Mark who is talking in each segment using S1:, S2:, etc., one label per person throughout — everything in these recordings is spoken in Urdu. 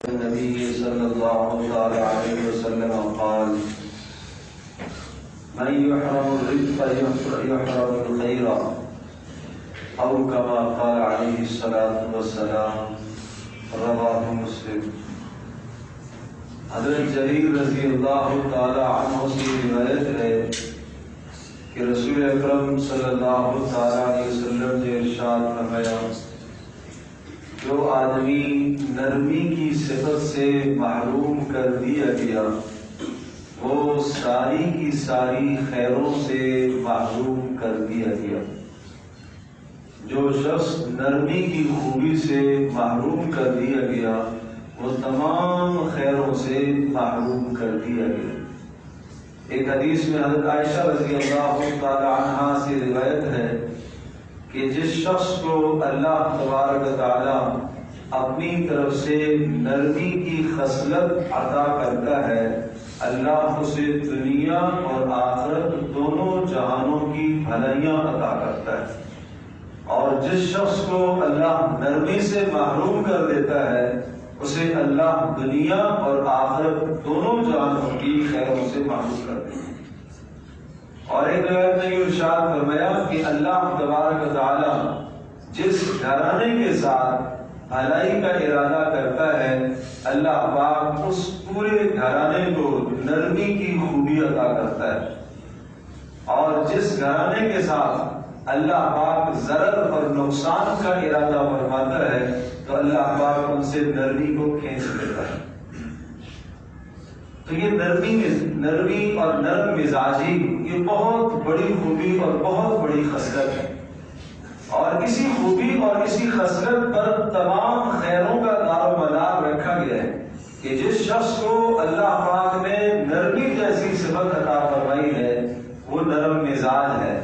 S1: النبي صلى الله عليه وسلم قال: من يحرم الرزق يحرم الخير، أو كما قال عليه الصلاة والسلام. رواه مسلم. حضرت جریر رضی اللہ تعالی عنہ سے روایت ہے کہ رسول اکرم صلی اللہ تعالی علیہ وسلم نے ارشاد فرمایا: جو آدمی نرمی کی صفت سے محروم کر دیا گیا وہ ساری کی ساری خیروں سے محروم کر دیا گیا. جو شخص نرمی کی خوبی سے محروم کر دیا گیا وہ تمام خیروں سے محروم کر دیا گیا. ایک حدیث میں حضرت عائشہ رضی اللہ تعالی عنہا سے روایت ہے کہ جس شخص کو اللہ تبارک و تعالی اپنی طرف سے نرمی کی خصلت عطا کرتا ہے اللہ اسے دنیا اور آخرت دونوں جہانوں کی بھلائیاں عطا کرتا ہے، اور جس شخص کو اللہ نرمی سے محروم کر دیتا ہے اسے اللہ دنیا اور آخرت دونوں جہانوں کی خیروں سے محروم کر دیتا ہے. اور ایک روایت میں یہ ارشاد فرمایا کہ اللہ تبارک و تعالی جس گھرانے کے ساتھ بھلائی کا ارادہ کرتا ہے اللہ پاک اس پورے گھرانے کو نرمی کی خوبی عطا کرتا ہے، اور جس گھرانے کے ساتھ اللہ پاک ضرر اور نقصان کا ارادہ فرماتا ہے تو اللہ پاک ان سے نرمی کو کھینچ لیتا ہے. تو یہ نرمی اور نرم مزاجی یہ بہت بڑی خوبی اور بہت بڑی خصلت ہے، اور اسی خوبی اور اسی خصلت پر تمام خیروں کا دار و مدار رکھا گیا ہے کہ جس شخص کو اللہ پاک نے نرمی جیسی صفت عطا فرمائی ہے وہ نرم مزاج ہے.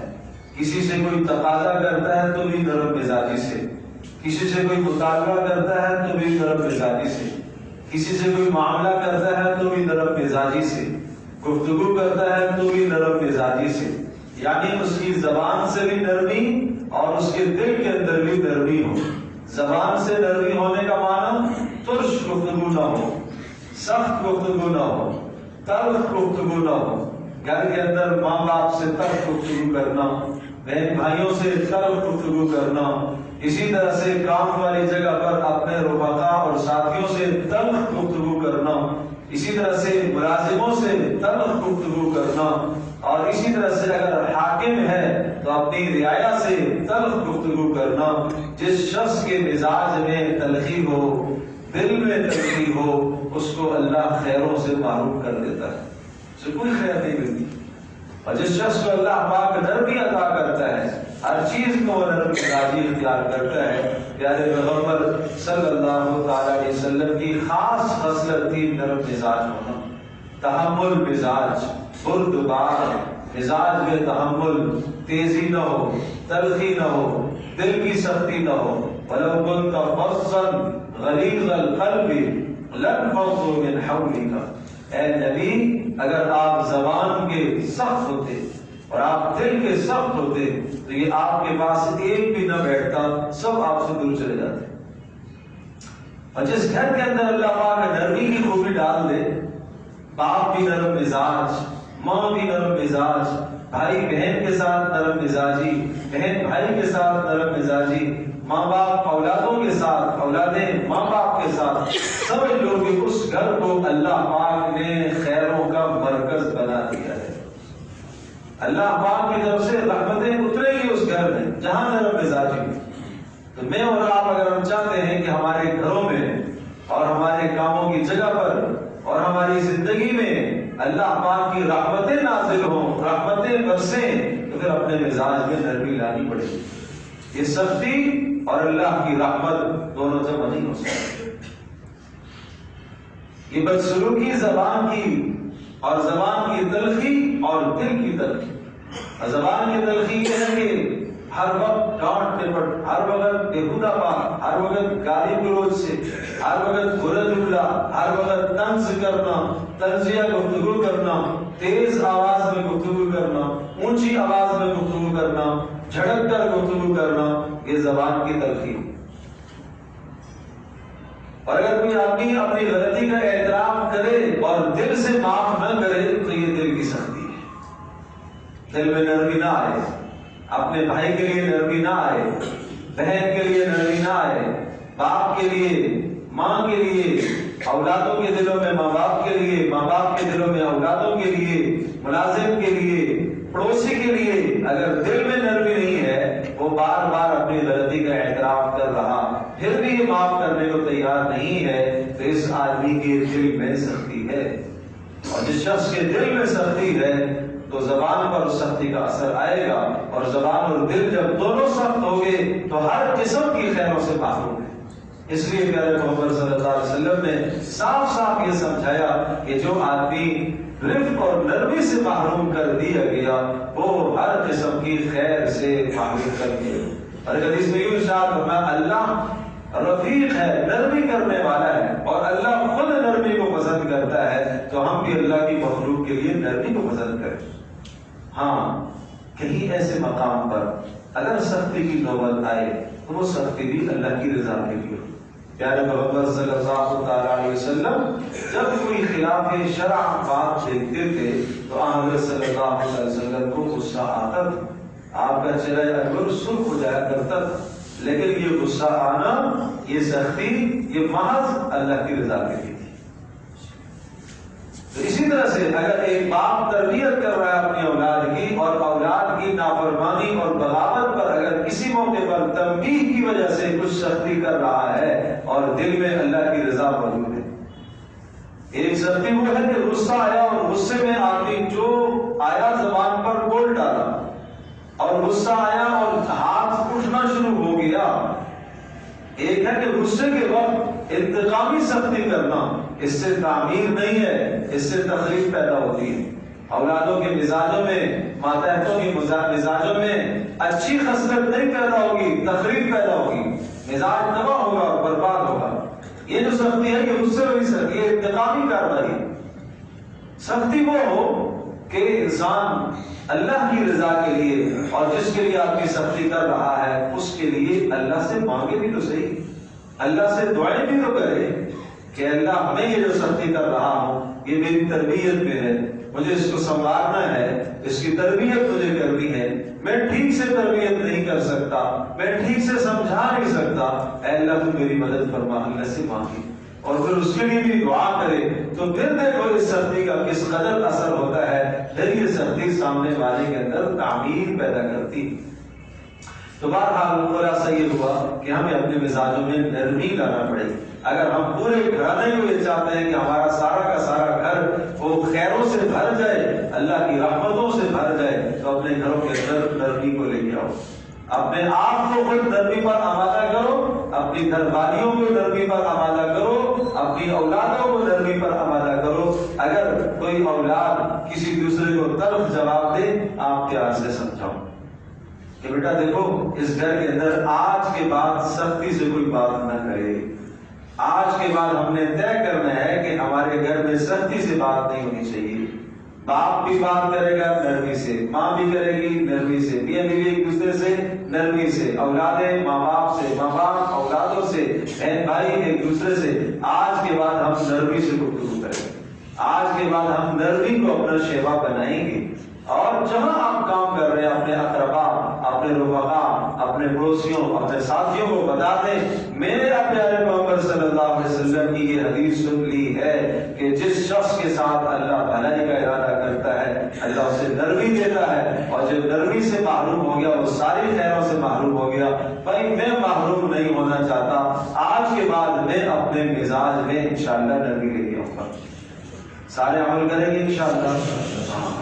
S1: کسی سے کوئی تقاضا کرتا ہے تو بھی نرم مزاجی سے، کسی سے کوئی مطالبہ کرتا ہے تو بھی نرم مزاجی سے، کسی سے کوئی معاملہ کرتا ہے تو بھی نرم مزاجی سے، گفتگو کرتا ہے تو بھی نرم مزاجی سے. یعنی اس کی زبان سے بھی نرمی اور اس کے دل کے اندر بھی نرمی ہو. زبان سے نرمی ہونے کا معنی ترش گفتگو نہ ہو، سخت گفتگو نہ ہو، تلخ گفتگو نہ ہو. گھر کے اندر ماں باپ سے تلخ گفتگو کرنا، بہن بھائیوں سے تلخ گفتگو کرنا، اسی طرح سے کام والی جگہ پر اپنے رفقا اور ساتھیوں سے تلخ گفتگو کرنا، اسی طرح سے ملازموں سے تلخ گفتگو کرنا، اور اسی طرح سے اگر حاکم ہے تو اپنی رعایا سے تلخ گفتگو کرنا. جس شخص کے مزاج میں تلخی ہو، دل میں تلخی ہو، اس کو اللہ خیروں سے محروم کر دیتا ہے، اسے کوئی خیر نہیں ملتی. اور جس شخص کو اللہ پاک نرمی عطا کرتا ہے ہر چیز کو وہ نرم مزاجی اختیار کرتا ہے. پیارے پیغمبر صلی اللہ تعالی علیہ وسلم کی خاص خصلت تھی نرم مزاج ہونا. تحمل مزاج، بردبار مزاج میں تحمل، تیزی نہ ہو، تلخی نہ ہو، دل کی سختی نہ ہو. وَلَوْ كُنْتَ فَظًّا غَلِيظَ الْقَلْبِ لَانفَضُّوا مِنْ حَوْلِكَ. اے نبی اگر آپ زبان کے سخت ہوتے اور آپ دل کے سخت ہوتے تو یہ آپ کے پاس ایک بھی نہ بیٹھتا، سب آپ سے دور چلے جاتے. اور جس گھر کے اندر اللہ پاک نرمی کی خوبی ڈال دے، باپ بھی نرم مزاج، ماں بھی نرم مزاج، بھائی بہن کے ساتھ نرم مزاجی، بہن بھائی کے ساتھ نرم مزاجی، ماں باپ اولادوں کے ساتھ، اولادیں ماں باپ کے ساتھ، سمجھ لو کہ اس گھر کو اللہ پاک نے خیروں کا مرکز بنا دیا ہے. اللہ پاک کی طرف سے رحمتیں اترے گی اس گھر میں جہاں نرم مزاجی. تو میں اور آپ اگر ہم چاہتے ہیں کہ ہمارے گھروں میں اور ہمارے کاموں کی جگہ پر اور ہماری زندگی میں اللہ پاک کی رحمتیں نازل ہوں، رحمتیں برسیں، تو پھر اپنے مزاج میں نرمی لانی پڑے گی. یہ سختی اور اللہ کی رحمت دونوں جمع نہیں ہو سکتے. یہ بدسلوکی زبان کی اور زبان کی تلخی اور دل کی تلخی. زبان کی تلخی یہ ہے کہ ہر وقت ڈانٹ ڈپٹ، ہر وقت بےہودہ بات، ہر وقت گالی گلوچ سے، ہر وقت برا جملہ، ہر وقت طنز کرنا، طنزیہ گفتگو کرنا، تیز آواز میں گفتگو کرنا، اونچی آواز میں گفتگو کرنا، جھڑک کر گفتگو کرنا، یہ زبان کی تلخی. اور اگر کوئی آدمی اپنی غلطی کا اعتراف کرے اور دل سے معاف نہ کرے تو یہ دل کی سختی ہے. دل میں نرمی نہ آئے، اپنے بھائی کے لیے نرمی نہ آئے، بہن کے لیے نرمی نہ آئے، باپ کے لیے، ماں کے لیے، اولادوں کے دلوں میں ماں باپ کے لیے، ماں باپ کے دلوں میں اولادوں کے لیے، ملازم کے لیے، پڑوسی کے لیے اگر دل میں نرمی نہیں ہے، وہ بار بار اپنی غلطی کا اعتراف کر رہا پھر بھی یہ معاف کرنے کو تیار نہیں ہے، تو اس آدمی کے دل میں سختی ہے. اور جس شخص کے دل میں سختی ہے تو زبان پر سختی کا اثر آئے گا، اور زبان اور دل جب دونوں سخت ہو گئے تو ہر قسم کی خیروں سے محروم ہے. اس لیے پیارے محمد صلی اللہ علیہ وسلم نے صاف صاف یہ سمجھایا کہ جو آدمی رفق اور نرمی سے محروم کر دیا گیا وہ ہر قسم کی خیر سے محروم کر دیا. اور حدیث میں یوں ارشاد فرمایا اللہ رفیق ہے، نرمی کرنے والا ہے، اور اللہ خود نرمی کو پسند کرتا ہے، تو ہم بھی اللہ کی مخلوق کے لیے نرمی کو پسند کریں. ہاں کہیں ایسے مقام پر اگر سختی کی نوبت آئے تو وہ سختی بھی اللہ کی رضا کے لیے. پیارے محمد صلی اللہ تعالیٰ علیہ وسلم جب کوئی خلاف شرع بات دیکھتے تھے تو حضرت صلی اللہ علیہ وسلم کو غصہ آتا تھا، آپ کا چہرہ اکبر سرخ ہو جایا کرتا تھا، لیکن یہ غصہ آنا، یہ سختی، یہ محض اللہ کی رضا کے لیے تھی. تو اسی طرح سے اگر ایک باپ تربیت کر رہا ہے اپنی اولاد کی، اور اولاد کی نافرمانی اور بغاوت پر اگر کسی موقع پر تنبیہ کی وجہ سے کچھ سختی کر رہا ہے اور دل میں اللہ کی رضا موجود ہے. ایک سختی وہ ہے کہ غصہ آیا اور غصے میں آدمی جو آیا زبان پر بول ڈالا، اور غصہ آیا اور ہاتھ اٹھنا شروع ہو گیا. ایک ہے کہ غصے کے وقت انتقامی سختی کرنا، اس سے تعمیر نہیں ہے، اس سے تخریب پیدا ہوتی ہے. اولادوں کے مزاجوں میں، ماتحتوں کی مزاجوں میں اچھی خصلت نہیں پیدا ہوگی، تخریب پیدا ہوگی، مزاج تباہ ہوگا اور برباد ہوگا. یہ جو سختی ہے یہ غصے والی سختی ہے، انتقامی کارروائی. سختی وہ ہو کہ انسان اللہ کی رضا کے لیے، اور جس کے لیے آدمی سختی کر رہا ہے اس کے لیے اللہ سے مانگے بھی تو صحیح، اللہ سے دعائیں بھی تو کرے کہ اللہ ہمیں یہ جو سختی کر رہا ہوں یہ میری تربیت میں ہے، مجھے اس کو سنوارنا ہے، اس کی تربیت مجھے کرنی ہے، میں ٹھیک سے تربیت نہیں کر سکتا، میں ٹھیک سے سمجھا نہیں سکتا، اے اللہ تو میری مدد فرما. اللہ سے مانگے اور پھر اس کے لیے بھی دعا کرے، تو پھر دیکھو اس سختی کا کس قدر اثر ہوتا ہے. پھر یہ سختی سامنے والے کے اندر تعمیر پیدا کرتی. تو بہرحال خلاصہ یہ ہوا کہ ہمیں اپنے مزاجوں میں نرمی لانا پڑے. اگر ہم پورے گھرانے کو یہ چاہتے ہیں کہ ہمارا سارا کا سارا گھر وہ خیروں سے بھر جائے، اللہ کی رحمتوں سے بھر جائے، تو اپنے گھروں کے اندر نرمی کو لے کے آؤ. اپنے آپ کو خود نرمی پر آمادہ کرو، اپنی گھر والیوں کو نرمی پر آمادہ کرو، اپنی اولادوں کو نرمی پر آمادہ کرو. اگر کوئی اولاد کسی دوسرے کو تلخ جواب دے، آپ پیار سے سمجھاؤ کہ بیٹا دیکھو اس گھر کے اندر آج کے بعد سختی سے کوئی بات نہ کرے. آج کے بعد ہم نے طے کرنا ہے کہ ہمارے گھر میں سختی سے بات نہیں ہونی چاہیے. باپ بھی بات کرے گا نرمی سے، ماں بھی کرے گی نرمی سے، میاں بیوی ایک دوسرے سے نرمی سے، اولادیں ماں باپ سے، ماں باپ اولادوں سے، بہن بھائی ایک دوسرے سے. آج کے بعد ہم نرمی سے گفتگو کریں گے. آج کے بعد ہم نرمی کو اپنا شیوا بنائیں گے. اور جہاں آپ کام کر رہے ہیں اپنے اقربا، اپنے رفقا، اپنے پڑوسیوں، اپنے ساتھیوں کو بتا دیں میرے پیارے محمد صلی اللہ علیہ وسلم کی یہ حدیث سن لی ہے کہ جس شخص کے ساتھ اللہ بھلائی کا ارادہ کرتا ہے اللہ اسے نرمی دیتا ہے، اور جب نرمی سے محروم ہو گیا وہ ساری خیروں سے محروم ہو گیا. بھائی میں محروم نہیں ہونا چاہتا، آج کے بعد میں اپنے مزاج میں انشاءاللہ نرمی لے کے آؤں گا. سارے عمل کریں گے انشاءاللہ،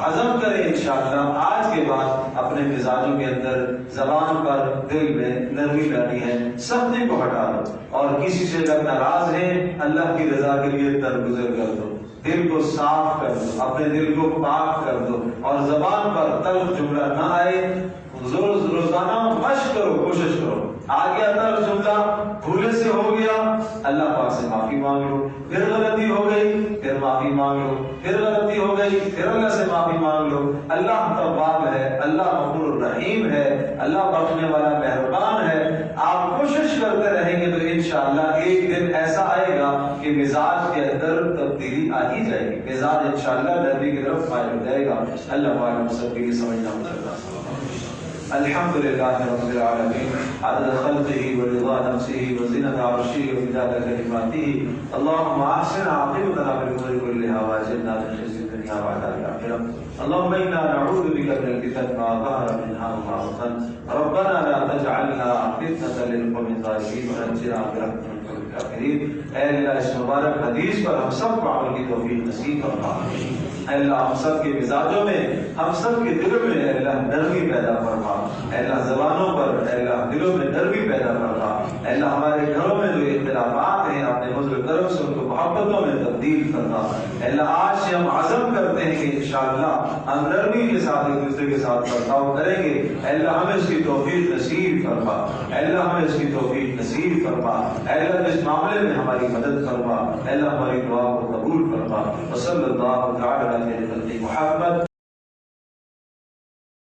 S1: عزم کریں انشاءاللہ. آج کے بعد اپنے مزاجوں کے اندر، زبان پر، دل میں نرمی لانی ہے. سختی کو ہٹا دو، اور کسی سے اگر ناراض ہیں اللہ کی رضا کے لیے درگزر کر دو. دل کو صاف کر دو، اپنے دل کو پاک کر دو، اور زبان پر تلخ جملہ نہ آئے. روزانہ مشق کرو، کوشش کرو آ گیا تر جملہ بھولے سے ہو گیا، اللہ پاک سے معافی مانگ لو، پھر غلطی ہو گئی پھر معافی مانگ لو، پھر غلطی ہو گئی پھر اللہ سے معافی مانگ لو۔ اللہ تواب ہے، اللہ غفور الرحیم ہے، اللہ بخشنے والا مہربان ہے۔ آپ کوشش کرتے رہیں گے تو انشاءاللہ ایک دن ایسا آئے گا کہ مزاج کے اندر تبدیلی آ ہی جائے گی، مزاج انشاءاللہ نرمی کی طرف مائل ہو جائے گا۔ اللہ پاک ہم سب کی سمجھنا مطلب الحمد للہ رب العالمین عدد خلقه ورضا نفسه وزنة عرشه ومداد كلماته اللهم احسن عاقبتنا في الامور كلها واجرنا من خزي الدنيا وعذاب الاخره اللهم انا نعوذ بك من الفتن ما ظهر منها وما بطن ربنا لا تجعلنا فتنة للقوم الظالمين ونجنا برحمتك من القوم الكافرين۔ اے اللہ اس مبارک حدیث پر ہم سب کو عمل کی توفیق نصیب فرما۔ اے اللہ ہم سب کے مزاجوں میں، ہم سب کے دلوں میں اے اللہ نرمی پیدا فرما۔ اے اللہ زبانوں پر اے اللہ دلوں میں نرمی پیدا فرما۔ اے اللہ ہمارے گھروں میں جو اختلافات ہیں اپنے فضل و کرم سے ان کو محبتوں میں تبدیل کرنا۔ اے اللہ آج سے ہم عزم کرتے ہیں کہ انشاءاللہ ہم نرمی کے ساتھ ایک دوسرے کے ساتھ برتاؤ کریں گے۔ اے اللہ ہمیں اس کی توفیق نصیب فرما۔ اے اللہ ہمیں اس کی توفیق نصیب فرما۔ اے اللہ اس معاملے میں ہماری مدد فرما۔ اے اللہ ہماری دعا کو قبول فرما۔ وصلی اللہ تعالی علی محمد۔